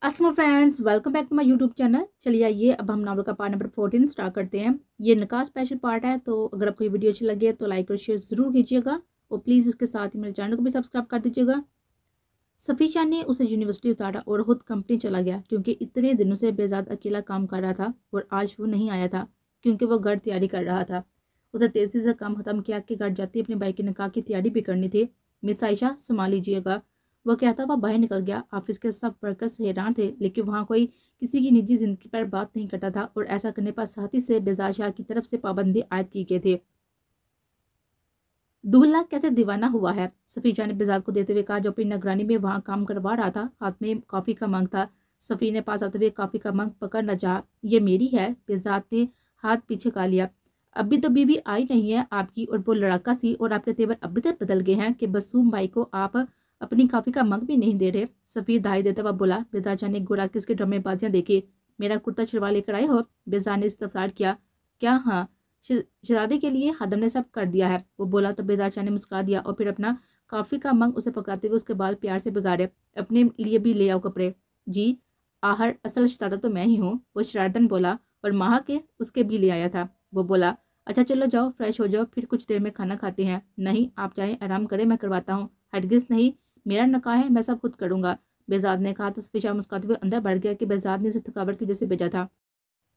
अस्सलाम friends, welcome back to my YouTube channel. चलिए आइए अब हम नावल का पार्ट नंबर 14 स्टार्ट करते हैं। ये निकाह स्पेशल पार्ट है, तो अगर आपको ये वीडियो अच्छी लगे तो लाइक और शेयर ज़रूर कीजिएगा और प्लीज़ इसके साथ ही मेरे चैनल को भी सब्सक्राइब कर दीजिएगा। सफ़ीशा ने उसे यूनिवर्सिटी उतारा और खुद कंपनी चला गया क्योंकि इतने दिनों से बेजाद अकेला काम कर रहा था और आज वो नहीं आया था क्योंकि वो घर तैयारी कर रहा था। उसे तेज़ी से काम ख़त्म किया कि घर जाती अपने भाई के निकाह की तैयारी भी करनी थी। मिस आयशा संभाल लीजिएगा, वो कहता हुआ बाहर निकल गया। ऑफिस के सब वर्कर्स हैरान थे, लेकिन वहाँ कोई किसी की निजी जिंदगी पर बात नहीं करता था और ऐसा करने पर साथी से बेजाज शाह की तरफ से पाबंदी आयद की गई थी। दूल्हा कैसे दीवाना हुआ है, सफीजा ने बेजाज को देते हुए कहा, जो अपनी निगरानी में वहाँ काम करवा रहा था। हाथ में कॉफी का मग था। सफी ने पास आते हुए कॉफी का मग पकड़ न चाहा। ये मेरी है, बेजाज ने हाथ पीछे का लिया। अभी तो बीवी आई नहीं है आपकी, और वो लड़ाका सी और आपके तेवर अभी तक बदल गए हैं कि बसूम भाई को आप अपनी कॉफी का मग भी नहीं दे रहे। सफीर धाई देता हुआ बोला। बेजाजा ने गुरा के उसके ड्रामेबाजियां देखी। मेरा कुर्ता चिरवा लेकर आए हो, बेजा ने इस्तफसार किया। क्या? हाँ, शहजादे के लिए हादम ने सब कर दिया है, वो बोला तो बेजाचा ने मुस्कुरा दिया और फिर अपना कॉफी का मग उसे पकड़ाते हुए उसके बाल प्यार से बिगाड़े। अपने लिए भी ले आओ कपड़े। जी, आहर असल शहजादा तो मैं ही हूँ, वो शरारतन बोला। और माह के उसके भी ले आया था, वो बोला। अच्छा चलो जाओ, फ्रेश हो जाओ, फिर कुछ देर में खाना खाते हैं। नहीं, आप चाहें आराम करें, मैं करवाता हूँ। हरगिज नहीं, मेरा निकाह है, मैं सब खुद करूंगा, बेजाद ने कहा। तो सफीशा मुस्कुराते हुए अंदर बढ़ गया कि बेजाद ने उसे थकावट की वजह से भेजा था।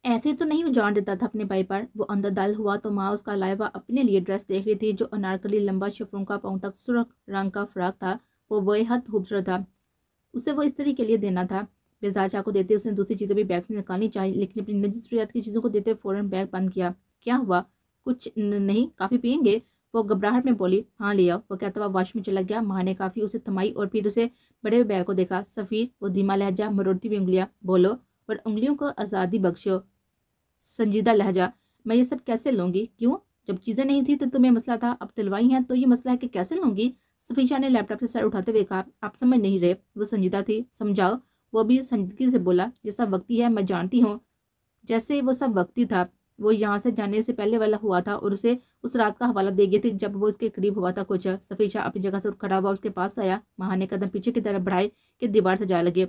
ऐसे तो नहीं जान देता था अपने भाई पर। वो अंदर दाल हुआ तो माँ उसका लाइवा अपने लिए ड्रेस देख रही थी, जो अनारकली लंबा शिफरों का पाँव तक सुर्ख रंग का फ्रॉक था। वो बेहद खूबसूरत था, उसे वो इस्त्री के लिए देना था। बेजार चाह को देते उसने दूसरी चीज़ें भी बैग से निकालनी चाहिए, लेकिन अपनी निजी जरूरियात की चीज़ों को देते फौरन बैग बंद किया। क्या हुआ? कुछ नहीं, काफ़ी पियेंगे? वो घबराहट में बोली। हाँ ले आओ, वो कहता हुआ वॉश में चला गया। माँ ने काफ़ी उसे थमाई और फिर उसे बड़े बैग को देखा। सफ़ीर, वो धीमा लहजा, मरोड़ती हुई उंगलियाँ। बोलो, और उंगलियों को आज़ादी बख्शो। संजीदा लहजा। मैं ये सब कैसे लूंगी? क्यों? जब चीजें नहीं थी तो तुम्हें मसला था, अब दिलवाई हैं तो ये मसला है कि कैसे लूंगी? सफीशा ने लैपटॉप से सर उठाते हुए कहा। आप समझ नहीं रहे, वो संजीदा थी, समझाओ। वो भी संजीदगी से बोला। ये सब वक्ती है, मैं जानती हूँ। जैसे वो सब वक्ती था, वो यहाँ से जाने से पहले वाला हुआ था और उसे उस रात का हवाला दे गई थी जब वो उसके करीब हुआ था। कुछ सफीशा अपनी जगह से उठ खड़ा हुआ उसके पास आया। महा ने कदम पीछे की तरफ बढ़ाए कि दीवार से जा लगे।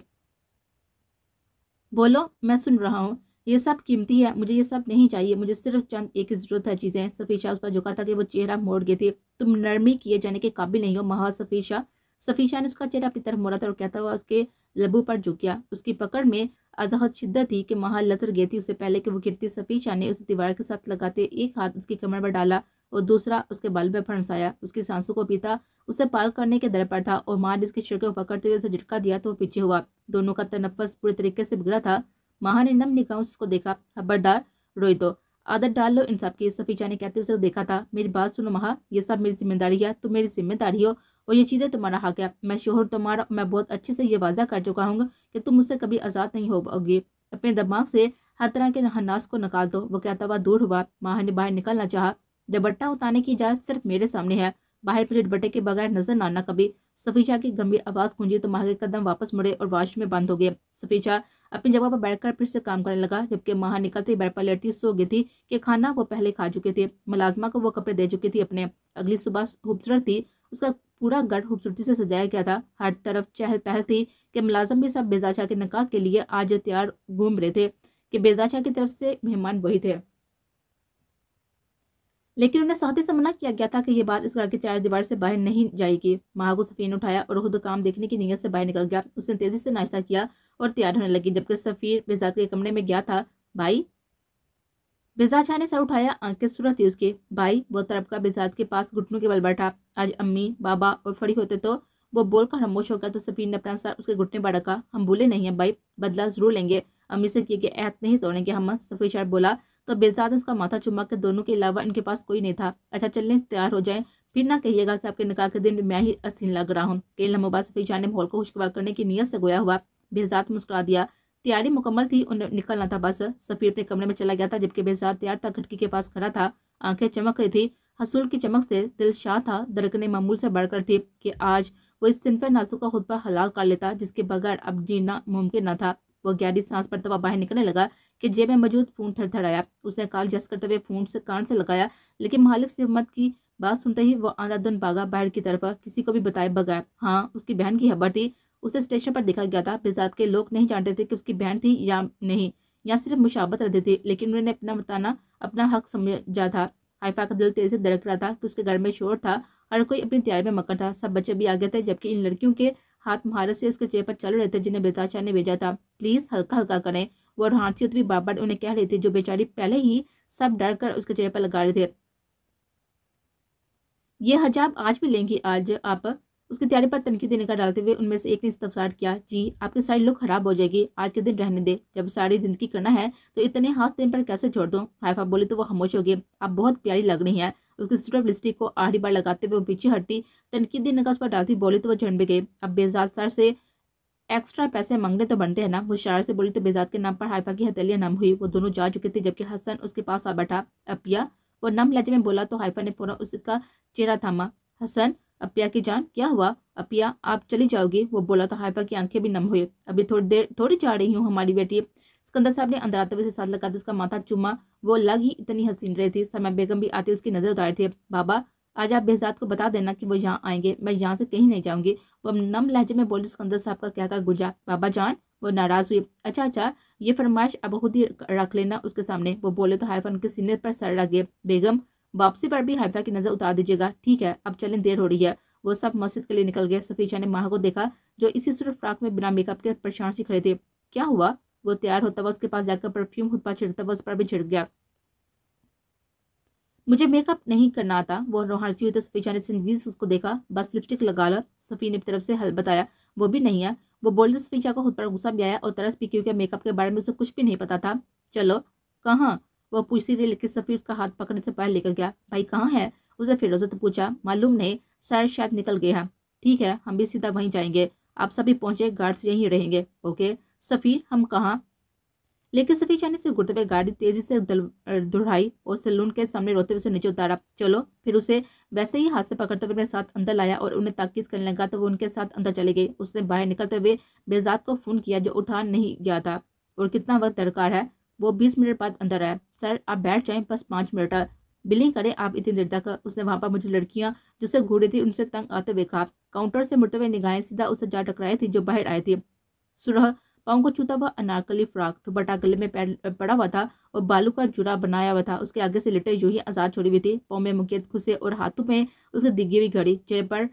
बोलो, मैं सुन रहा हूँ। ये सब कीमती है, मुझे ये सब नहीं चाहिए, मुझे सिर्फ चंद एक की जरूरत है चीजें। सफीशा उस पर झुका था कि वो चेहरा मोड़ गई थी। तुम नरमी किए जाने के काबिल नहीं हो महा सफीशा। सफीशा ने उसका चेहरा अपनी तरफ मोड़ा था और कहता हुआ उसके लबों पर झुक गया। उसकी पकड़ में अजहद शिद्दत थी कि महा लतर गई थी। उससे पहले कि वो गिरती, सफीशा ने उसे दीवार के साथ लगाते एक हाथ उसकी कमर पर डाला और दूसरा उसके बाल में फंसाया। उसकी सांसों को पीता उसे पाल करने के दर पर था और मां ने उसकी शिरके को पकड़ते हुए उसे झटका दिया तो वो पीछे हुआ। दोनों का तनफ्फस पूरे तरीके से बिगड़ा था। माह ने नम निगाहों से उसको देखा। खबरदार, रोई तो आदत डाल लो इन सब की, सफीजा ने कहते उसे देखा था। मेरी बात सुनो महा, ये सब मेरी जिम्मेदारी है, तुम मेरी जिम्मेदारी हो और ये चीजें तुम्हारा हक है। मैं शोहर तुम्हारा, मैं बहुत अच्छे से ये वाजा कर चुका हूँ कि तुम मुझसे कभी आजाद नहीं हो पाओगी। अपने दिमाग से हर तरह के हन्नास को निकाल दो, वो कहता हुआ दूर हुआ। माह ने बाहर निकलना चाहा। दुपट्टा उतारने की इजाजत सिर्फ मेरे सामने है, बाहर मुझे दुपट्टे के बगैर नजर ना आना कभी। सफीजा की गंभीर आवाज गूंजी तो माह के कदम वापस मुड़े और वाश में बंद हो गए। सफीजा अपनी जगह पर बैठकर फिर से काम करने लगा, जबकि माह निकलते ही बेड पर लेटती सो गई थी कि खाना वो पहले खा चुके थे। मुलाजमा को वो कपड़े दे चुकी थी अपने। अगली सुबह खूबसूरत थी, उसका पूरा घर खूबसूरती से सजाया गया था। हर तरफ चहल पहल थी कि मुलाजम भी सब बेजाचा के निकाह के लिए आज तैयार घूम रहे थे कि बेजाचा की तरफ से मेहमान वही थे। लेकिन उन्हें साथी से मना किया गया था कि ये बात इस घर की चार दीवार से बाहर नहीं जाएगी। माह को सफीर ने उठाया और खुद काम देखने की नीयत से बाहर निकल गया। उसने तेजी से नाश्ता किया और तैयार होने लगी, जबकि सफीर बेजाद के कमरे में गया था। भाई, बेजाद शाह ने सर उठाया, आंखें सूरत थी उसकी। भाई, वो तरफ का बेजाद के पास घुटनों के बल बैठा। आज अम्मी, बाबा और फड़ी होते तो वो बोलकर खामोश हो गया, तो सफीर ने अपना सर उसके घुटने पर रखा। हम भूले नहीं है भाई, बदला जरूर लेंगे, अम्मी से किए गए अहद नहीं तोड़ेंगे हम, सफीर शाह बोला। तो बेजाद ने उसका माथा चुमा के दोनों के अलावा इनके पास कोई नहीं था। अच्छा चलने, तैयार हो जाएं, फिर ना कहिएगा कि आपके निकाह के दिन मैं ही हसीन लग रहा हूँ। कई लम्हों बाद सफीर शाह ने माहौल को खुशगवार करने की नीयत से गोया हुआ। बेजाद मुस्कुरा दिया। तैयारी मुकम्मल थी, उन्हें निकलना था बस। सफीर अपने कमरे में चला गया था, जबकि बेजाद तैयार था, खिड़की के पास खड़ा था। आंखें चमक रही थी। हसूल की चमक से दिल शाह था, धड़कनें मामूल से बढ़कर थी कि आज वो इस सिनफे नाजुक का खुतबा हलाल कर लेता जिसके बगैर अब जीना मुमकिन न था। वो गहरी सांस पड़ता हुआ बाहर निकलने लगा कि जेब में मौजूद फोन थरथराया। उसने कॉल जस करते हुए फोन से कान से लगाया, लेकिन मुखालिफ से हिम्मत की बात सुनते ही वो आंधा धुन भागा बाहर की तरफ, किसी को भी बताए बगैर। हाँ, उसकी बहन की खबर थी उसे स्टेशन पर देखा गया था। बेजात के लोग नहीं जानते थे कि उसकी बहन थी या नहीं, या सिर्फ मुशाबत रहती थी, लेकिन उन्होंने अपना बताना अपना हक समझा था। हाइफा का दिल तेजी से धड़क रहा था कि उसके घर में शोर था, हर कोई अपनी तैयारी में मगन था। सब बच्चे भी आ गए थे, जबकि इन लड़कियों के हाथ महारत से उसके चेहरे पर चल रहे थे जिन्हें बेताज शाह ने भेजा था। प्लीज हल्का हल्का करें, वो रोहानसी भी बार बार उन्हें कह रही थी, जो बेचारी पहले ही सब डर कर उसके चेहरे पर लगा रहे थे। ये हजाब आज भी लेंगी आज आप? उसकी तैयारी पर तनकीदी निगाह डालते हुए उनमें से एक ने इस्तफसार किया। जी, आपकी सारी लुक खराब हो जाएगी, आज के दिन रहने दे। जब सारी जिंदगी करना है तो इतने हाथ दिन पर कैसे छोड़ दूं? हाइफा बोली तो वो खामोश हो गई। आप बहुत प्यारी लग रही हैं। उसकी सिर्फ लिपस्टिक को आखिरी बार लगाते हुए वो पीछे हटती, तनकीदी निगाह उस पर डालती, बोली तो वो झड़ भी गई। अब बेजात सर से एक्स्ट्रा पैसे मांगने तो बनते हैं ना, वो शायर से बोली तो बेजात के नाम पर हाइफा की हथेलियां नम हुई। वो दोनों जा चुके थे, जबकि हसन उसके पास आ बैठा। अपिया, वो नम लहजे में बोला तो हाइफा ने फौरन उसका चेहरा थामा। हसन, अपिया की जान, क्या हुआ? अपिया, आप चली जाओगी? वो बोला तो हाइफा की आंखें भी नम हुई। अभी थोड़ी देर थोड़ी जा रही हूँ हमारी बेटी। सिकंदर साहब ने अंदर आते हुए साथ लगा उसका माथा चुमा। वो लग ही इतनी हसीन रही थी। समा बेगम भी आती उसकी नजर उतारी थी। बाबा, आज आप बेजात को बता देना कि वो यहाँ आएंगे, मैं यहाँ से कहीं नहीं जाऊंगी। वो नम लहजे में बोली। सिकंदर साहब का क्या गुंजा। बाबा जान, वो नाराज हुई। अच्छा अच्छा, ये फरमाइश अब खुद ही रख लेना उसके सामने, वो बोले तो हाइफा उनके सीने पर सर रख गए। बेगम, वापसी पर भी हाइफा की नजर उतार दीजिएगा। ठीक है, अब चलें, देर हो रही है। वो सब मस्जिद के लिए निकल गए। सफीजा ने माह को देखा, जो इसी सिर्फ फ्रॉक में बिना मेकअप के परेशान सी खड़े थे। क्या हुआ? वो तैयार होता हुआ उसके पास जाकर परफ्यूम खुद पर छिड़कता हुआ उस पर भी छिड़क गया। मुझे मेकअप नहीं करना आता। वो रोहानसी हुई तो सफीजा ने संजीदगी से उसको देखा। बस लिपस्टिक लगा लो, सफी ने तरफ से हल बताया। वो भी नहीं है। वो बोली तो सफीजा को खुद पर गुस्सा भी आया और तरस भी, क्योंकि मेकअप के बारे में उसे कुछ भी नहीं पता था। चलो, कहाँ? वो पूछती रही, लेकिन सफी उसका हाथ पकड़ने से बाहर लेकर गया। भाई कहाँ है? उसे फिरोजा तो पूछा। मालूम नहीं, शायद निकल गए हैं। ठीक है, हम भी सीधा वहीं जाएंगे। आप सभी पहुंचे, गार्ड्स यहीं रहेंगे। ओके सफी, हम कहाँ? लेकिन सफी चाने से घुटते हुए गाड़ी तेजी से दौड़ाई और सैलून के सामने रोते हुए उसे नीचे उतारा। चलो, फिर उसे वैसे ही हाथ से पकड़ते हुए अपने साथ अंदर लाया और उन्हें ताकीद करने लगा तो वो उनके साथ अंदर चले गई। उसने बाहर निकलते हुए बेजात को फोन किया, जो उठा नहीं गया था। और कितना वक्त दरकार है? वो 20 मिनट बाद अंदर आया। सर आप बैठ जाएं, बस 5 मिनट। बिलिंग करे आप इतनी देर तक? उसने वहां पर मुझे लड़कियां जिससे घूरी थी उनसे तंग आते हुए कहा। काउंटर से मुड़ते हुए निगाहें सीधा उसे जा टकराई थी, जो बाहर आई थी। सुरह पाँव को छूता हुआ अनारकली फ्रॉक, दुपट्टा गले में पड़ा हुआ था और बालू का जुड़ा बनाया हुआ था। उसके आगे से लिटे जो ही आजाद छोड़ी हुई थी, पाँव में मुकेत खुसे और हाथों में उसकी दिगी हुई घड़ी, चेहरे पर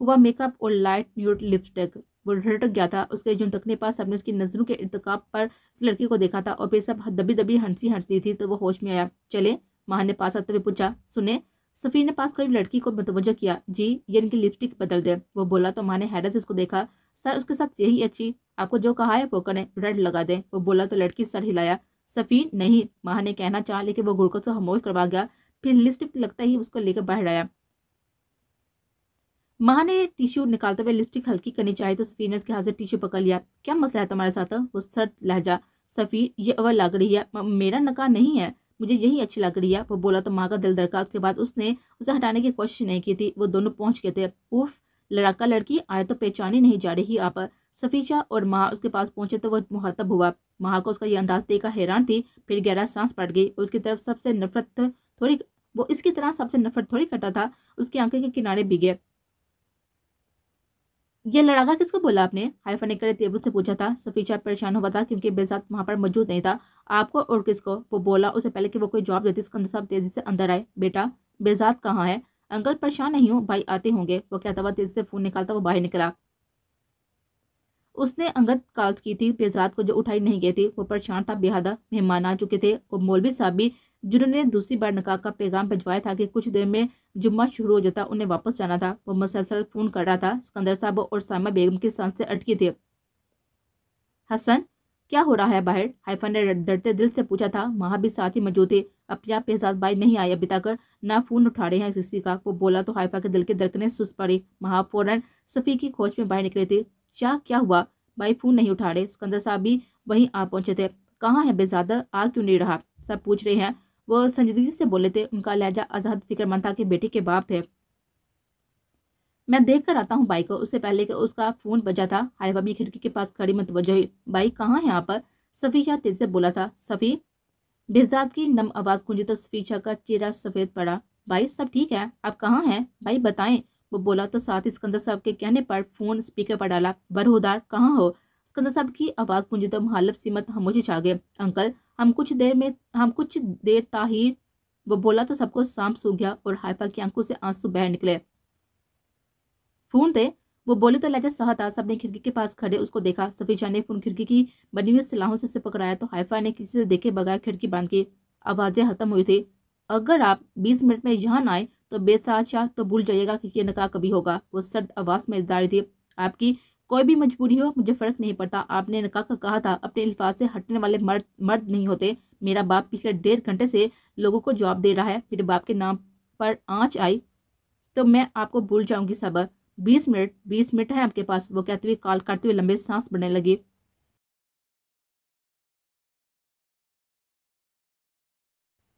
हुआ मेकअप और लाइट न्यूड लिपस्टिक। वो रटक गया था। उसके जुन तकने पास सबने उसकी नजरों के इर्तिकाब पर इस लड़की को देखा था और फिर सब दबी दबी हंसी थी, तो वो होश में आया। चले? माँ ने पास आते हुए पूछा। सुने? सफी ने पास खड़ी लड़की को मुतवज्जो किया। जी, ये इनकी लिपस्टिक बदल दे। वो बोला तो माँ ने हैरत से उसको देखा। सर उसके साथ यही अच्छी, आपको जो कहा है वो करें, रेड लगा दे। वो बोला तो लड़की सर हिलाया। सफी नहीं, माँ ने कहना चाहा, लेकिन वो गुड़कों से खामोश करवा गया। फिर लिपस्टिक लगता ही उसको लेकर बाहर आया। माँ ने टिश्यू निकालते हुए लिपस्टिक हल्की करनी चाहिए तो सफी ने उसके हाथ से टिश्यू पकड़ लिया। क्या मसला है तुम्हारे साथ? वो सर्द लहजा। सफी, ये अवर लग रही है, मेरा नकाह नहीं है, मुझे यही अच्छी लग रही है। वो बोला तो माँ का दिल धड़का। उसके बाद उसने उसे हटाने की कोशिश नहीं की थी। वो दोनों पहुंच गए थे। उफ, लड़का लड़की आए तो पहचानी नहीं जा रही आप। सफीचा और माँ उसके पास पहुंचे तो वो मुहतब हुआ। माँ को उसका ये अंदाज देखकर हैरान थी, फिर गहरा सांस पड़ गई। उसकी तरफ सबसे नफरत थोड़ी वो इसकी तरह सबसे नफरत थोड़ी करता था। उसकी आंखें के किनारे भीगे। ये लड़ाका किसको बोला आपने? हाइफा ने करे तेबरू से पूछा था। सफीचा परेशान हुआ था क्योंकि बेजात वहां पर मौजूद नहीं था। आपको और किसको? वो बोला। उसे पहले कि वो कोई जवाब देती, सिकंदर साहब तेजी से अंदर आए। बेटा, बेजात कहाँ है? अंकल परेशान नहीं हूँ, भाई आते होंगे, वो कहता हुआ तेजी से फोन निकालता वो बाहर निकला। उसने अंगद कॉल की थी बेजात को, जो उठाई नहीं गई थी। वो परेशान था बेहदा। मेहमान आ चुके थे और मौलवी साहब भी, जिन्होंने दूसरी बार निकाह का पैगाम भिजवाया था कि कुछ देर में जुम्मा शुरू हो जाता, उन्हें वापस जाना था। वो मसलसल फोन कर रहा था। सिकंदर साहब और सामा बेगम की सांसें अटकी थी। हसन, क्या हो रहा है बाहर? हाइफा ने डरते दिल से पूछा था। माँ भी साथ ही मौजूद थी। अपिया बेजात भाई नहीं आए अभी तक, ना फोन उठा रहे हैं किसी का। वो बोला तो हाइफा के दिल की धड़कनें सुस्त पड़ी। माँ फौरन सफी की खोज में बाहर निकली थी। क्या हुआ? भाई फोन नहीं उठा रहे। सिकंदर साहब भी वहीं आ पहुंचे थे। कहाँ है बेजादा, आ क्यों नहीं रहा? सब पूछ रहे हैं, वो संजीदगी से बोले थे। उनका लहजा आजाद फिक्रमंद था कि बेटी के बाप थे। मैं देख कर आता हूँ बाई को। उससे पहले कि उसका फोन बजा था, हाइफा भी खिड़की के पास खड़ी मुतवज्जो हुई। बाई कहाँ है आप? सफीशा तेज से बोला था। सफी? बेजाद की नम आवाज गूंजी तो सफीशा का चेहरा सफेद पड़ा। भाई सब ठीक है, आप कहाँ हैं? भाई बताएं। वो बोला तो साथ ही सिकंदर साहब के कहने पर फोन स्पीकर पर डाला। बरहुदार कहाँ हो? सिकंदर साहब की आवाज गूंजी तो मुहालिफ सीमत खामोशी छा गए। अंकल हम कुछ देर ताहिर। वो बोला तो सबको सांप सूख गया और हाइफा की आंखों से आंसू बह निकले। फोन थे? वो बोली तो लहजा सहा था। सबने खिड़की के पास खड़े उसको देखा। सफीजा ने फोन खिड़की की बनी हुई सलाहों से उसे पकड़ाया तो हाइफा ने किसी से देखे बगैर खिड़की बंद की। आवाजें खत्म हुई थी। अगर आप 20 मिनट में यहाँ ना आए तो बेसाचा तो भूल जाइएगा कि ये निकाह कभी होगा। वो सर्द आवाज में इज़हार थी। आपकी कोई भी मजबूरी हो मुझे फर्क नहीं पड़ता। आपने निकाह का कहा था, अपने अल्फाज से हटने वाले मर्द नहीं होते। मेरा बाप पिछले 1.5 घंटे से लोगों को जवाब दे रहा है। मेरे बाप के नाम पर आँच आई तो मैं आपको भूल जाऊंगी सब। 20 मिनट है आपके पास। वो कहते हुए कॉल करते हुए लंबे सांस बढ़ने लगी।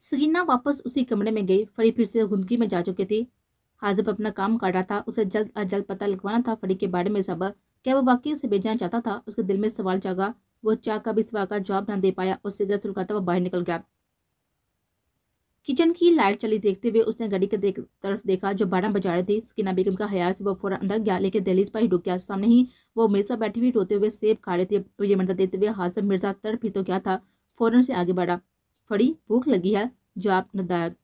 सकीना वापस उसी कमरे में गई। फरी फिर से गुंदगी में जा चुकी थी। हाजिब अपना काम कर रहा था। उसे जल्द अज जल्द पता लगवाना था फरी के बारे में सब। क्या वो वाकई उसे भेजना चाहता था? उसके दिल में सवाल जागा। वो चाह का भी सवाल का जवाब न दे पाया और सिगरेट सुलगाता हुआ बाहर निकल गया। किचन की लाइट चली देखते हुए उसने घड़ी के तरफ देखा जो 12 बजा रही थी। सकीना बेगम का ख्याल से वो फौरन अंदर गया, लेकिन दहलीज पर ही रुक गया। सामने ही वो मेज पर बैठी हुई रोते हुए सेब खा रहे थे। तो ये मंजर देते हुए हाजिब मिर्जा तड़प ही तो क्या था, फौरन से आगे बढ़ा। फड़ी भूख लगी है? जवाब नदायत।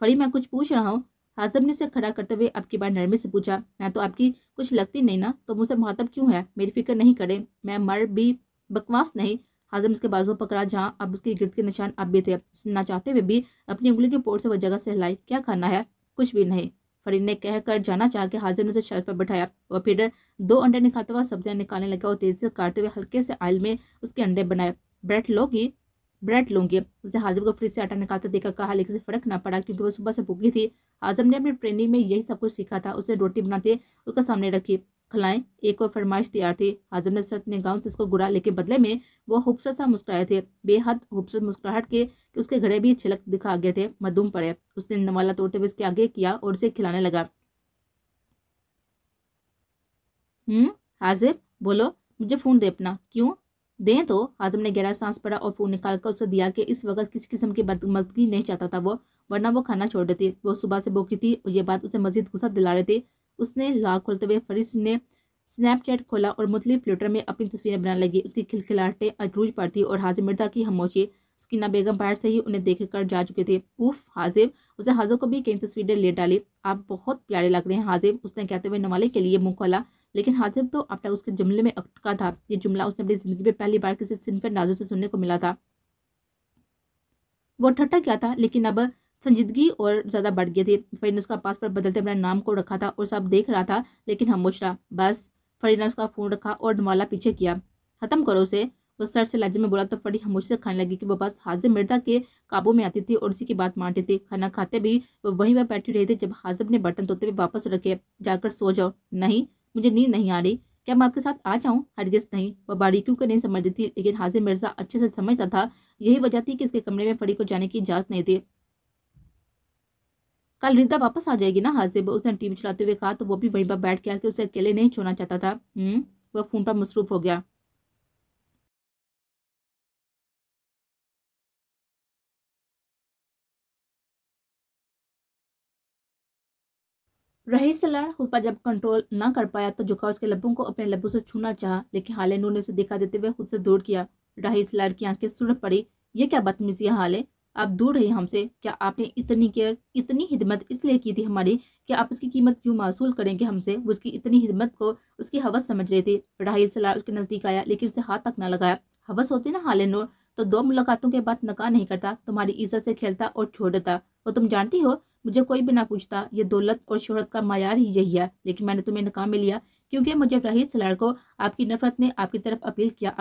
फड़ी मैं कुछ पूछ रहा हूँ। हाजिब ने उसे खड़ा करते हुए आपकी बात नरमी से पूछा। मैं तो आपकी कुछ लगती नहीं ना, तो मुझसे मुहातब क्यों है? मेरी फिक्र नहीं करे। मैं मर भी बकवास नहीं। हाजिम उसके बाजू पकड़ा जहाँ अब उसके गिरद के निशान अब भी थे। उसने ना चाहते हुए भी अपनी उंगली के पोर से वह जगह से हिलाई। क्या खाना है? कुछ भी नहीं। फरीद ने कहकर जाना चाह के हाजिम ने उसे शेल्फ पर बैठाया और फिर 2 अंडे निकालते हुए सब्जियां निकालने लगा और तेजी से काटते हुए हल्के से आयल में उसके अंडे बनाए। ब्रेड लूंगी। उसे हाजिम को फ्रिज से आटा निकालते देखकर कहा, लेकिन उसे फर्क ना पड़ा क्योंकि वो सुबह से भूखी थी। हाजिम ने अपनी ट्रेनिंग में यही सब कुछ सीखा था। उसे रोटी बनाते उसका सामने रखी। खिलाएं? एक और फरमाइश तैयार थी। हाजिम ने सख्त निगाहों से उसको घुरा, लेकिन बदले में वो खूबसूरत सा मुस्कुराए थे। बेहद खूबसूरत मुस्कुराहट के कि उसके घड़े भी छिलक दिखा गए थे, मधुम पड़े। उसने नवाला तोड़ते हुए उसके आगे किया और उसे खिलाने लगा। हाजिब बोलो, मुझे फोन दे अपना। क्यों दें? तो हाजिम ने गहरा सांस पड़ा और फोन निकालकर उसे दिया कि इस वक्त किसी किस्म की बदमदगी नहीं चाहता था वो, वरना वो खाना छोड़ देती। वो सुबह से भूखी थी और ये बात उसे मजीद गुस्सा दिला रही थी। उसने लाख खोलते हुए फरीद ने स्नैपचैट खोला और मुख्तलिफ फिल्टर में अपनी तस्वीरें बनाने लगी। उसकी खिलखिलाहटें अरूज पर थी और हाजिब मिर्जा की खामोशी। सकीना बेगम बाहर से ही उन्हें देख कर जा चुके थे। उफ हाजिब। उसे हाजिब को भी कई तस्वीरें ले डाली। आप बहुत प्यारे लग रहे हैं हाजिब, उसने कहते हुए नवाले के लिए मुंह खोला, लेकिन हाजिब तो अब तक उसके जुमले में अटका था। ये जुमला उसने अपनी जिंदगी में पहली बार किसी सिनफे नाजो से सुनने को मिला था। वो ठट्टा क्या था, लेकिन अब संजीदगी और ज्यादा बढ़ गई थी। फरीद ने उसका पासवर्ड बदलते अपने नाम को रखा था और सब देख रहा था, लेकिन खामोश रहा। बस। फरीद ने उसका फोन रखा और नवाला पीछे किया। खत्म करो उसे, वो सर से लहजे में बोला तो फरीद खामोशी से खाने लगी कि वो बस हाजिब मिर्जा के काबू में आती थी और उसी की बात मानती थी। खाना खाते भी वो वहीं पर बैठी रही थी जब हाजिब ने बर्तन धोते हुए वापस रखे। जाकर सो जाओ। नहीं, मुझे नींद नहीं आ रही। क्या मैं आपके साथ आ जाऊं? हरगिज नहीं। वह बारीकियों को नहीं समझती थी, लेकिन हाजिब मिर्जा अच्छे से समझता था। यही वजह थी कि उसके कमरे में फरीद को जाने की इजाजत नहीं थी। कल रिदा वापस आ जाएगी ना हाजिब, उसने टीवी चलाते हुए कहा तो वो भी वहीं पर बैठ गया कि उसे अकेले नहीं छोड़ना चाहता था। वह फोन पर मसरूफ हो गया। रही सलाह खुद पर जब कंट्रोल ना कर पाया तो झुका उसके लबों को अपने लबों से छूना चाहा, लेकिन हाले नूर ने उसे दिखा देते हुए खुद से दूर किया। राही सलार की आंखें सुरख पड़ी। ये क्या बदतमीजी हाल है? आप दूर रही हमसे। क्या आपने इतनी केयर, इतनी हिदमत इसलिए की थी हमारी कि आप उसकी कीमत क्यों मासूल करेंगे हमसे? वो उसकी इतनी हिदमत को उसकी हवस समझ रही थी। राही सलार उसके नजदीक आया, लेकिन उसे हाथ तक न लगाया। हवस होती ना हाले नूर तो 2 मुलाकातों के बाद नकार नहीं करता, तुम्हारी इज्जत से खेलता और छोड़ देता। वो तुम जानती हो, मुझे कोई भी ना पूछता, ये दौलत और शोहरत का मायार ही यही है, लेकिन मैंने तुम्हें नाकाम में लिया क्योंकि मुझे रहीद सलार को आपकी नफरत ने आपकी तरफ अपील किया।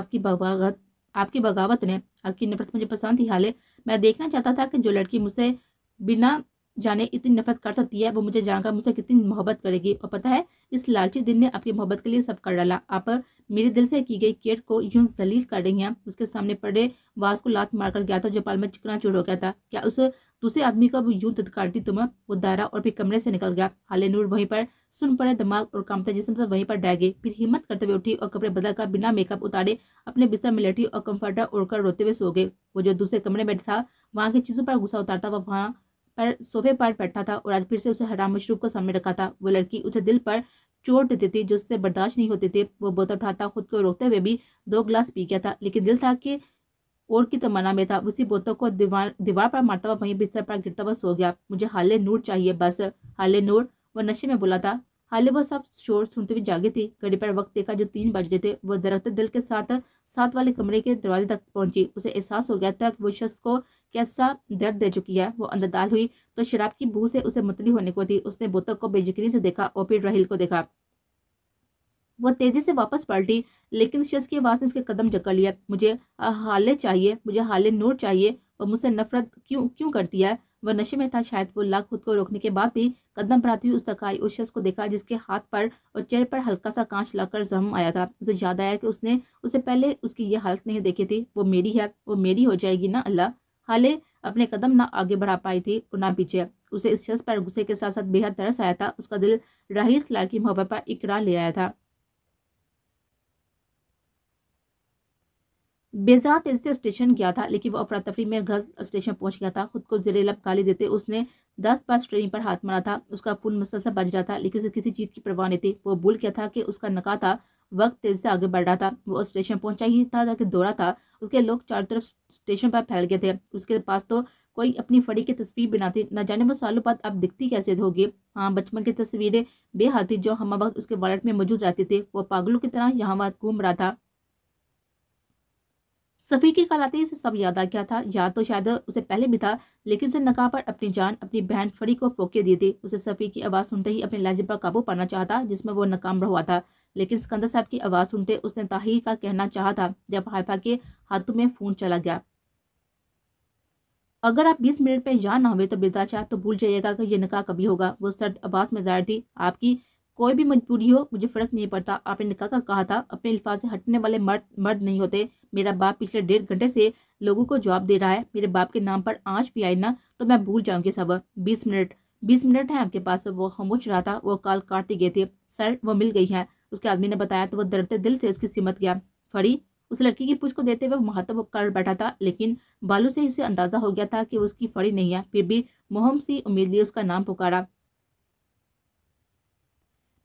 आपकी बगावत ने आपकी नफरत मुझे पसंद थी हाले। मैं देखना चाहता था कि जो लड़की मुझसे बिना जाने इतनी नफरत कर सकती है वो मुझे जानकर मुझसे कितनी मोहब्बत करेगी। और पता है, इस लालची दिन ने आपकी मोहब्बत के लिए सब कर डाला। आप मेरे दिल से की गई केयर को यूं जलील कर रही हैं। उसके सामने पड़े वास को लात मारकर गया था जो पाल में चिकना चूर हो गया था। क्या उस दूसरे आदमी को यूं धतकारती तुम? वो दायरा और फिर कमरे से निकल गया। हाले नूर वहीं पर सुन पड़े दिमाग और कांपते जिस्म से वहीं पर डर गई। फिर हिम्मत करते हुए उठी और कपड़े बदल कर बिना मेकअप उतारे अपने बिस्तर में लेटी और कंफर्टर ओढ़कर रोते हुए सो गए। वो जो दूसरे कमरे में था वहां की चीजों पर गुस्सा उतारता हुआ वहां पर सोफे पर बैठा था और आज फिर से उसे हराम मशरूब को सामने रखा था। वो लड़की उसे दिल पर चोट देती थी जो उससे बर्दाश्त नहीं होती थी। वो बोतल उठाता, खुद को रोकते हुए भी 2 गिलास पी गया था, लेकिन दिल था कि और की तमन्ना में था। उसी बोतल को दीवार पर मारता हुआ वहीं बिस्तर पर गिरता हुआ सो गया। मुझे हाले नूर चाहिए, बस हाले नूर, वो नशे में बोला था। हाले वो सब शोर सुनते हुए जागी थी। घड़ी पर वक्त देखा जो 3 बज रहे थे। वो दरकते दिल के साथ साथ वाले कमरे के दरवाजे तक पहुंची। उसे एहसास हो गया था कि वो शख्स को कैसा दर्द दे चुकी है। वो अंदर दाल हुई तो शराब की बू से उसे मतली होने को थी। उसने बोतल को बेयकीनी से देखा और फिर राहिल को देखा। वो तेजी से वापस पलटी, लेकिन उस शख्स की आवाज ने उसके कदम जकड़ लिया। मुझे हाले चाहिए, मुझे हाले नूर चाहिए। वो मुझसे नफरत क्यों क्यों करती है? वह नशे में था शायद। वो लाख खुद को रोकने के बाद भी कदम बढ़ाती हुई उस तक आई। उस शख्स को देखा जिसके हाथ पर और चेहरे पर हल्का सा कांच लाकर जख्म आया था। उसे याद आया कि उसने उससे पहले उसकी ये हालत नहीं देखी थी। वो मेरी है, वो मेरी हो जाएगी ना अल्लाह। हाले अपने कदम ना आगे बढ़ा पाई थी और ना पीछे। उसे इस शख्स पर गुस्से के साथ साथ बेहद तरस आया था। उसका दिल राहिल सलार की मोहब्बत पर इकरार ले आया था। बेजात तेजी से स्टेशन गया था, लेकिन वो अफरा तफरी में घर स्टेशन पहुंच गया था। खुद को जेरे लब गाली देते उसने 10 बार स्ट्रेनिंग पर हाथ मारा था। उसका फोन मुसलसल बज रहा था, लेकिन उसे किसी चीज की परवाह नहीं थी। वो भूल गया था कि उसका नका था। वक्त तेजी से आगे बढ़ रहा था। वो स्टेशन पहुंचा ही था कि दौड़ा था। उसके लोग चारों तरफ स्टेशन पर फैल गए थे। उसके पास तो कोई अपनी फड़ी की तस्वीर भी ना थी। न जाने वो सालों बाद अब दिखती कैसे होगी। हाँ, बचपन की तस्वीरें बेहाल थी जो हम वक्त उसके वॉलेट में मौजूद रहती थी। वो पागलों की तरह यहाँ वहाँ घूम रहा था। सफ़ी के कल आते ही उसे सब याद आ गया था। याद तो शायद उसे पहले भी था, लेकिन उसे नकाब पर अपनी जान, अपनी बहन फरी को फोके दी थी। उसे सफ़ी की आवाज़ सुनते ही अपने लहजे पर काबू पाना चाहता जिसमें वो नाकाम हुआ था। लेकिन सिकंदर साहब की आवाज़ सुनते उसने ताहिर का कहना चाहा था जब हाइफा के हाथों में फ़ोन चला गया। अगर आप 20 मिनट में यहाँ ना हुए तो बेदाचा तो भूल जाइएगा कि ये निकाह कभी होगा। वो सर्द आवाज में जाहिर थी। आपकी कोई भी मजबूरी हो मुझे फर्क नहीं पड़ता। आपने निकाह का कहा था। अपने अल्फाज से हटने वाले मर्द नहीं होते। मेरा बाप पिछले 1.5 घंटे से लोगों को जवाब दे रहा है। मेरे बाप के नाम पर आँच भी आई ना तो मैं भूल जाऊंगी सब। 20 मिनट है आपके पास। वो खामोश रहा था। वो कॉल काटती गई थी। सर, वो मिल गई है, उसके आदमी ने बताया। तो वो डरते दिल से उसकी सिमत गया। फड़ी उस लड़की की पूछ को देते हुए मुहातब कर बैठा था, लेकिन बालू से उसे अंदाजा हो गया था कि वो उसकी फड़ी नहीं है। फिर भी मोहम सी उम्मीद लिए उसका नाम पुकारा।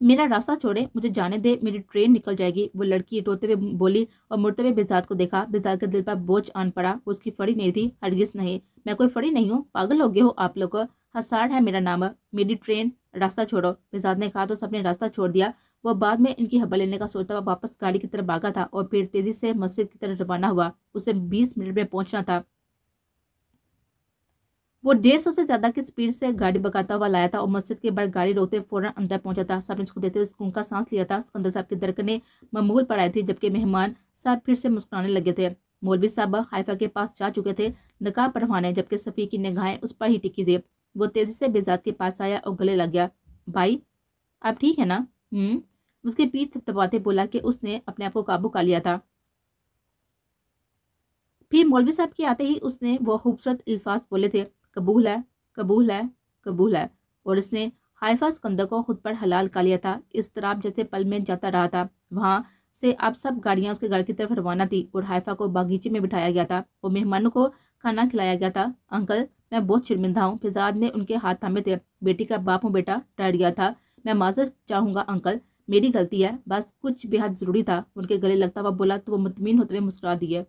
मेरा रास्ता छोड़े, मुझे जाने दे, मेरी ट्रेन निकल जाएगी। वो लड़की रोते हुए बोली और मुड़ते हुए बेजात को देखा। बेजात के दिल पर बोझ आन पड़ा। वो उसकी फड़ी नहीं थी, हरगिज नहीं। मैं कोई फड़ी नहीं हूँ, पागल हो गए हो आप लोग। हसाड़ है मेरा नाम। मेरी ट्रेन, रास्ता छोड़ो। बेजात ने कहा तो सबने रास्ता छोड़ दिया। वो बाद में इनकी हवा लेने का सोचता हुआ वापस गाड़ी की तरफ भागा था और फिर तेजी से मस्जिद की तरफ रवाना हुआ। उसे 20 मिनट में पहुंचना था। वो 150 से ज्यादा की स्पीड से गाड़ी भगाता हुआ लाया था और मस्जिद के बाहर गाड़ी रोकते फौरन अंदर पहुंचा था। सबने उसको देते हुए सुकून का सांस लिया था। सिकंदर साहब की धड़कनें मामूल पर आई थी, जबकि मेहमान साहब फिर से मुस्कुराने लगे थे। मौलवी साहब हाइफा के पास जा चुके थे नकाब पढ़वाने, जबकि सफ़ी की निगाहें उस पर ही टिकी थी। वो तेजी से बेजात के पास आया और गले लग गया। भाई, आप ठीक है ना? उसके पीठ थपथपाते बोला कि उसने अपने आप को काबू कर लिया था। फिर मौलवी साहब के आते ही उसने वो खूबसूरत अल्फाज बोले थे, कबूल है, कबूल है, कबूल है। और इसने हाइफा सिकंदर को खुद पर हलाल कर लिया था। इस तरह जैसे पल में जाता रहा था। वहाँ से अब सब गाड़ियाँ उसके घर की तरफ रवाना थी और हाइफा को बागीचे में बिठाया गया था और मेहमानों को खाना खिलाया गया था। अंकल, मैं बहुत शर्मिंदा हूँ। फिजाद ने उनके हाथ थामे थे। बेटी का बाप हूँ बेटा, डर गया था। मैं माजरत चाहूँगा अंकल, मेरी गलती है, बस कुछ बेहद ज़रूरी था। उनके गले लगता हुआ बोला तो वो मुतमिन होते हुए मुस्कुरा दिए।